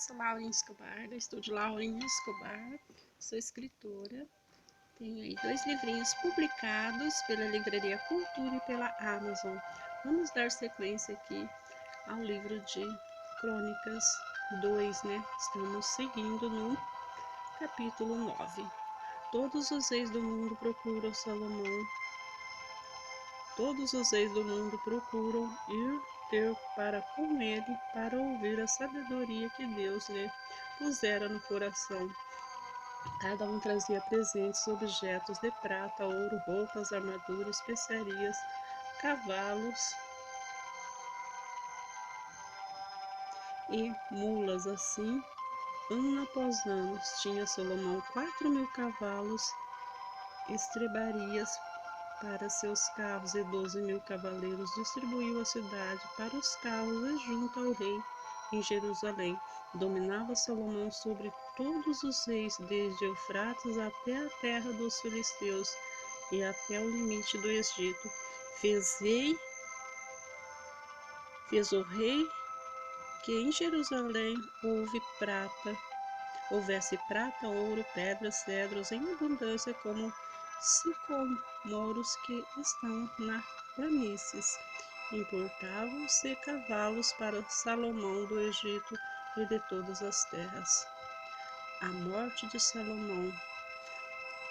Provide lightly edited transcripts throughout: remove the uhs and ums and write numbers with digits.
sou Laurinha Escobar, do estúdio Laurinha Escobar, sou escritora, tenho aí 2 livrinhos publicados pela Livraria Cultura e pela Amazon. Vamos dar sequência aqui ao livro de Crônicas 2, né? Estamos seguindo no capítulo 9. Todos os reis do mundo procuram Salomão. Todos os reis do mundo procuram ir ter para com ele, para ouvir a sabedoria que Deus lhe pusera no coração. Cada um trazia presentes, objetos de prata, ouro, roupas, armaduras, especiarias, cavalos e mulas. Assim, ano após ano, tinha Salomão 4.000 cavalos, estrebarias para seus carros e 12.000 cavaleiros. Distribuiu a cidade para os carros e junto ao rei em Jerusalém. Dominava Salomão sobre todos os reis, desde Eufrates até a terra dos filisteus e até o limite do Egito. Fez o rei que em Jerusalém houvesse prata, ouro, pedras, cedros em abundância, como sicomoros que estão na planícies. Importavam-se cavalos para Salomão do Egito e de todas as terras. A morte de Salomão.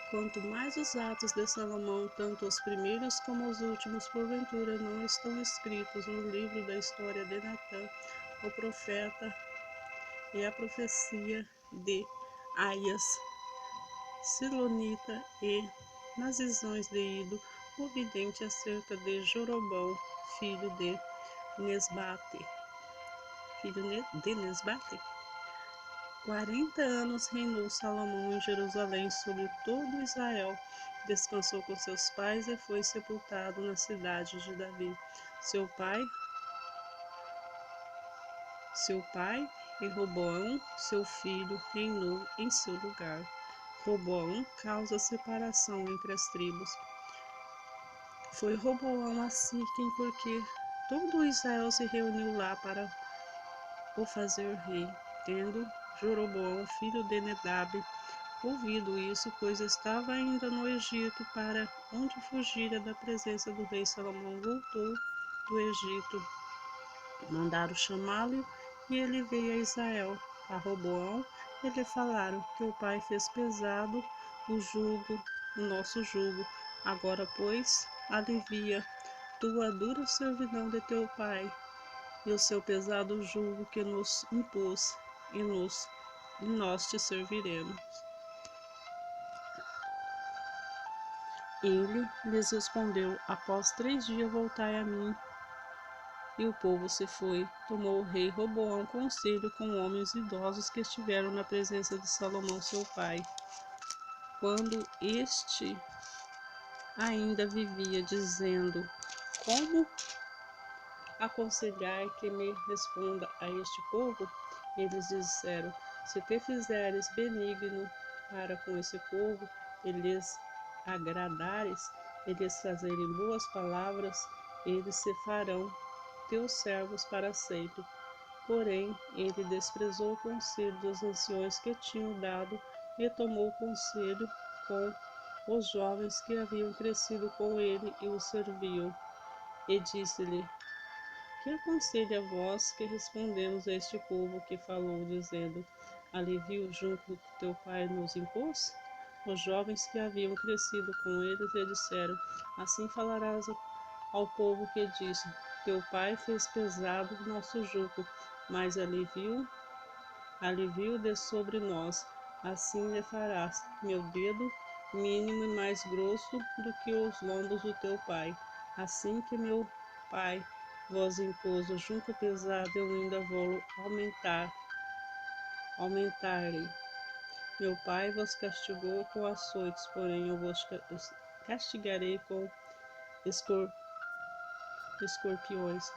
Quanto mais os atos de Salomão, tanto os primeiros como os últimos, porventura não estão escritos no livro da história de Natã, o profeta, e a profecia de Aias, Silonita, e nas visões de Ido, o vidente, acerca de Jorobão, filho de Nesbate. 40 anos reinou Salomão em Jerusalém sobre todo Israel. Descansou com seus pais e foi sepultado na cidade de Davi, seu pai, e Roboão, seu filho, reinou em seu lugar. Roboão causa separação entre as tribos. Foi Roboão a Siquém, porque todo Israel se reuniu lá para o fazer rei. Tendo Jeroboão, filho de Nedab, ouvido isso, pois estava ainda no Egito, para onde fugira da presença do rei Salomão, voltou do Egito. Mandaram chamá-lo e ele veio a Israel. A Roboão e lhe falaram: teu pai fez pesado o nosso jugo. Agora, pois, alivia tua dura servidão de teu pai e o seu pesado jugo que nos impôs, e nós te serviremos. Ele lhes respondeu: após 3 dias voltai a mim. E o povo se foi. Tomou o rei Roboão conselho com homens idosos que estiveram na presença de Salomão seu pai, quando este ainda vivia, dizendo: como aconselhar que me responda a este povo? Eles disseram: se te fizeres benigno para com esse povo, e lhes agradares, e lhes fazerem boas palavras, eles se farão teus servos para sempre. Porém, ele desprezou o conselho dos anciões que tinham dado, e tomou conselho com os jovens que haviam crescido com ele e o serviam. E disse-lhe: que aconselha vós que respondemos a este povo que falou, dizendo: alivia o jugo que teu pai nos impôs? Os jovens que haviam crescido com eles lhe disseram: assim falarás ao povo que disse: teu pai fez pesado o nosso jugo, mas alivio de sobre nós. Assim lhe farás meu dedo mínimo e mais grosso do que os lombos do teu pai. Assim que meu pai vos impôs o jugo pesado, eu ainda vou aumentar-lhe. Meu pai vos castigou com açoites, porém eu vos castigarei com escorpiões.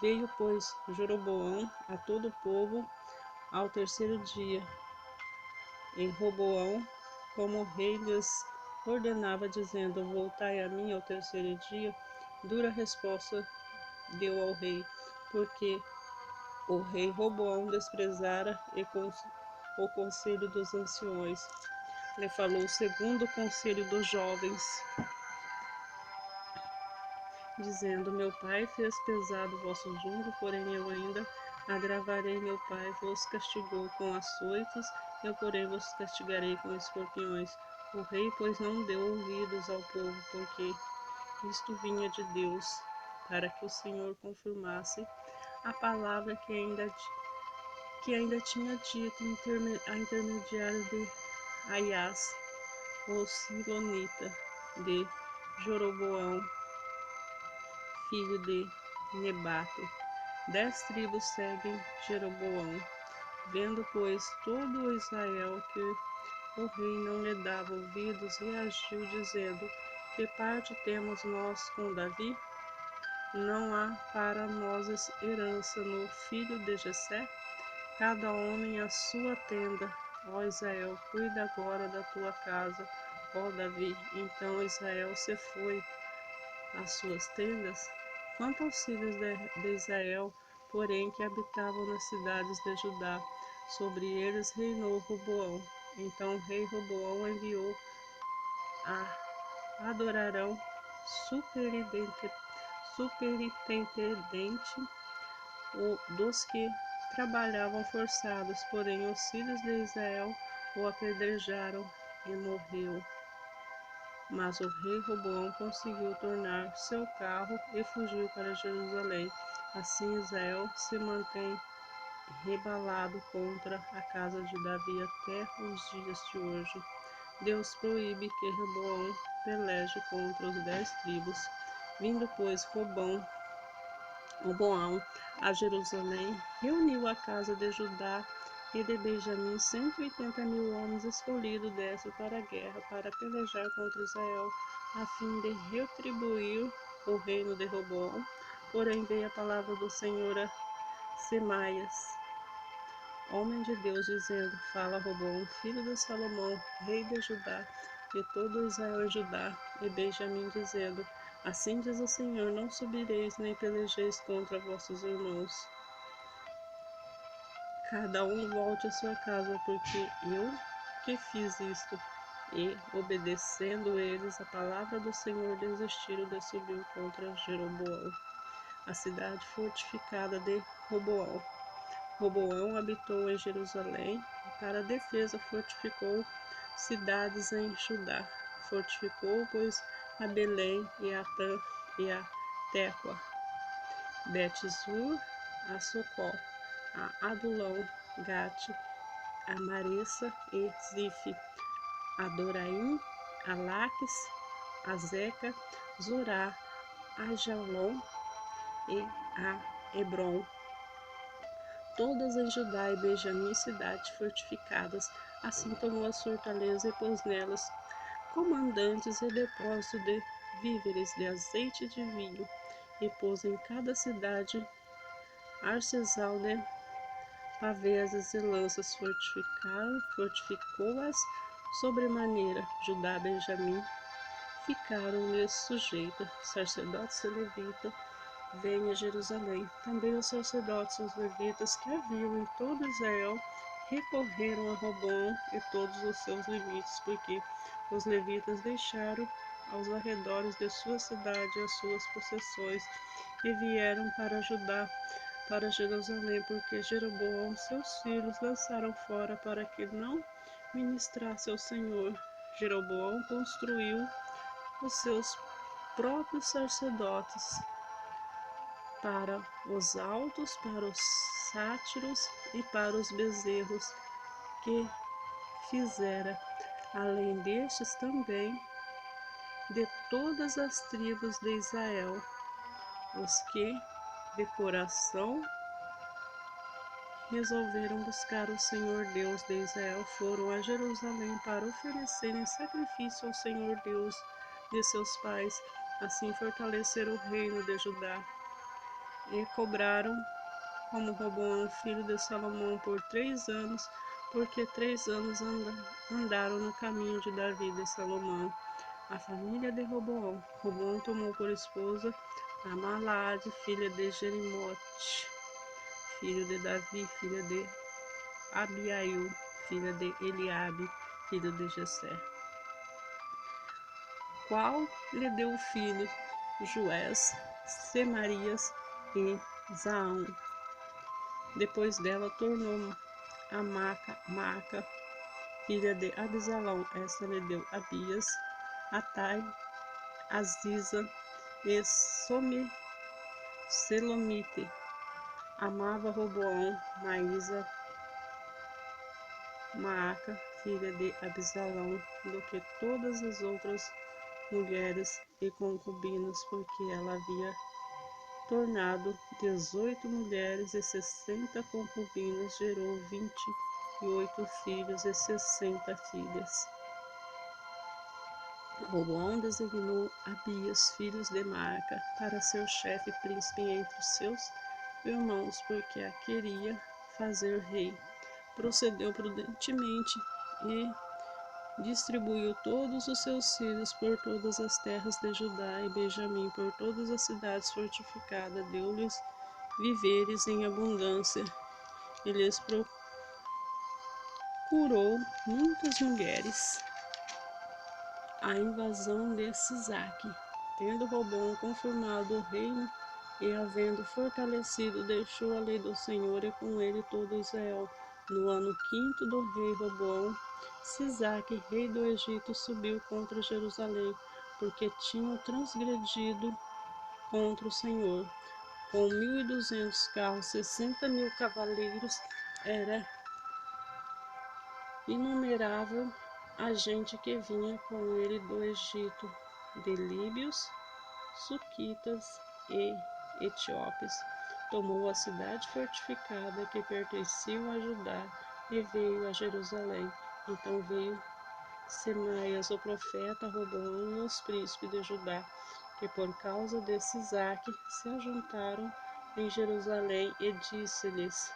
Veio, pois, Jeroboão a todo o povo ao 3º dia, e Roboão, como o rei lhes ordenava, dizendo: voltai a mim ao 3º dia. Dura resposta deu ao rei, porque O rei Roboão desprezara o conselho dos anciões. Ele falou segundo o conselho dos jovens, dizendo: Meu pai fez pesado o vosso jugo, porém eu ainda agravarei. Meu pai vos castigou com açoites, eu, porém, vos castigarei com escorpiões. O rei, pois, não deu ouvidos ao povo, porque isto vinha de Deus, para que o Senhor confirmasse a palavra que ainda tinha dito a intermediário de Aias, o silonita, de Jeroboão, filho de Nebate. 10 tribos seguem Jeroboão. Vendo, pois, todo o Israel que o rei não lhe dava ouvidos, reagiu, dizendo: Que parte temos nós com Davi? Não há para nós herança no filho de Jessé? Cada homem a sua tenda. Ó Israel, cuida agora da tua casa. Ó Davi, então Israel se foi às suas tendas. Quanto aos filhos de Israel, porém, que habitavam nas cidades de Judá, sobre eles reinou Roboão. Então o rei Roboão enviou a Adorarão, superintendente dos que trabalhavam forçados, porém os filhos de Israel o apedrejaram e morreu. Mas o rei Roboão conseguiu tornar seu carro e fugiu para Jerusalém. Assim Israel se mantém rebalado contra a casa de Davi até os dias de hoje. Deus proíbe que Roboão peleje contra os 10 tribos. Vindo, pois, Roboão a Jerusalém, reuniu a casa de Judá e de Benjamim 180.000 homens escolhidos desce para a guerra, para pelejar contra Israel, a fim de retribuir o reino de Roboão. Porém veio a palavra do Senhor a Semaias, homem de Deus, dizendo: Fala Roboão, filho de Salomão, rei de Judá, e todo Israel e Judá e Benjamim, dizendo: Assim diz o Senhor: Não subireis nem pelejeis contra vossos irmãos. Cada um volte à sua casa, porque eu que fiz isto. E, obedecendo eles a palavra do Senhor, desistiram de subir contra Jeroboão, a cidade fortificada de Roboão. Roboão habitou em Jerusalém e para a defesa fortificou cidades em Judá. Fortificou, pois, a Belém e a Tã e a Tecoa, Bet-zur, a Socó, a Adulão, Gate, a Maressa e Zife, a Doraim, a Laques, a Zeca, Zorá, a Jalom e a Hebron. Todas em Judá e Benjamim cidades fortificadas. Assim tomou as fortalezas e pôs nelas comandantes e depósito de víveres, de azeite e de vinho, e pôs em cada cidade arcesal de pavesas e lanças, fortificou-as sobremaneira. Judá e Benjamim ficaram-lhes sujeitos. Sacerdotes e levitas vêm a Jerusalém. Também os sacerdotes e os levitas que haviam em todo Israel recorreram a Roboão e todos os seus limites, porque os levitas deixaram aos arredores de sua cidade as suas possessões e vieram para Judá, para Jerusalém, porque Jeroboão seus filhos lançaram fora para que não ministrasse ao Senhor. Jeroboão construiu os seus próprios sacerdotes para os altos, para os sátiros e para os bezerros que fizera. Além destes também de todas as tribos de Israel, os que de coração resolveram buscar o Senhor Deus de Israel foram a Jerusalém para oferecerem sacrifício ao Senhor Deus de seus pais, assim fortalecer o reino de Judá. E cobraram como Roboão, filho de Salomão, por 3 anos, porque 3 anos andaram no caminho de Davi e Salomão. A família de Roboão. Roboão tomou por esposa a Malaade, filha de Jerimote, filho de Davi, filho de Abiail, filho de Eliabe, filho de Jessé, qual lhe deu filhos Joés, Semarias e Zaão. Depois dela tornou a Maaca, filha de Abisalão. Esta lhe deu Abias, Atai, Aziza e Selomite. Amava Roboão, Maísa, Maaca, filha de Abisalão, do que todas as outras mulheres e concubinas, porque ela havia tornado 18 mulheres e 60 concubinas, gerou 28 filhos e 60 filhas. Roboão designou Abias, filho de Maaca, para ser chefe e príncipe entre os seus irmãos, porque a queria fazer rei. Procedeu prudentemente e distribuiu todos os seus filhos por todas as terras de Judá e Benjamim, por todas as cidades fortificadas. Deu-lhes víveres em abundância e lhes procurou muitas mulheres. A invasão de Sisaque. Tendo Roboão confirmado o reino e havendo fortalecido, deixou a lei do Senhor e com ele todo Israel. No ano 5º do rei Roboão, Sisaque, rei do Egito, subiu contra Jerusalém, porque tinham transgredido contra o Senhor. Com 1.200 carros, 60.000 cavaleiros, era inumerável a gente que vinha com ele do Egito, de líbios, suquitas e etíopes. Tomou a cidade fortificada que pertencia a Judá e veio a Jerusalém. Então veio Semaias, o profeta, Roboão e os príncipes de Judá, que por causa de Sisaque se ajuntaram em Jerusalém, e disse-lhes: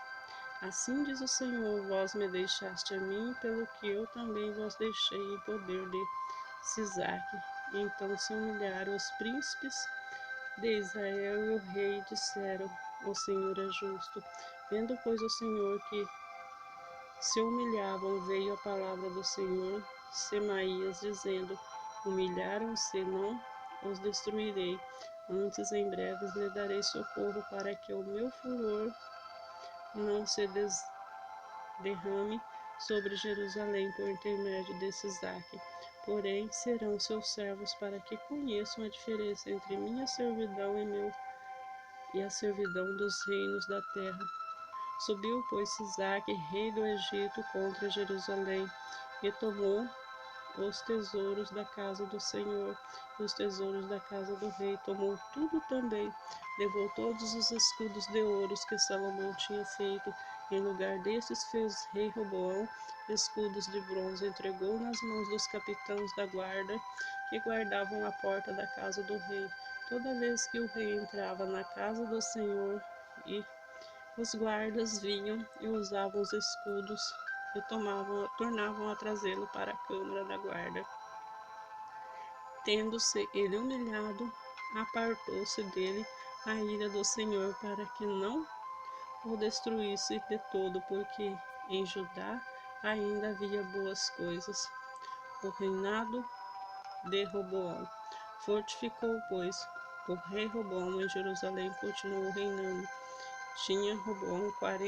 Assim diz o Senhor, vós me deixaste a mim, pelo que eu também vos deixei em poder de Sisaque. Então se humilharam os príncipes de Israel e o rei, disseram: O Senhor é justo. Vendo, pois, o Senhor que se humilhavam, veio a palavra do Senhor, Semaías, dizendo: Humilharam-se, não os destruirei. Antes, em breve, lhe darei socorro, para que o meu furor não se derrame sobre Jerusalém por intermédio de Sisaque. Porém, serão seus servos, para que conheçam a diferença entre minha servidão e a servidão dos reinos da terra. Subiu, pois, Sisaque, rei do Egito, contra Jerusalém, e tomou os tesouros da casa do Senhor e os tesouros da casa do rei. Tomou tudo também. Levou todos os escudos de ouro que Salomão tinha feito. Em lugar destes fez rei Roboão escudos de bronze. Entregou nas mãos dos capitães da guarda, que guardavam a porta da casa do rei. Toda vez que o rei entrava na casa do Senhor, e os guardas vinham e usavam os escudos e tornavam a trazê-lo para a câmara da guarda. Tendo-se ele humilhado, apartou-se dele a ira do Senhor, para que não o destruísse de todo, porque em Judá ainda havia boas coisas. O reinado de Roboão. Fortificou, pois, o rei Roboão em Jerusalém, continuou reinando. Tinha Roboão 40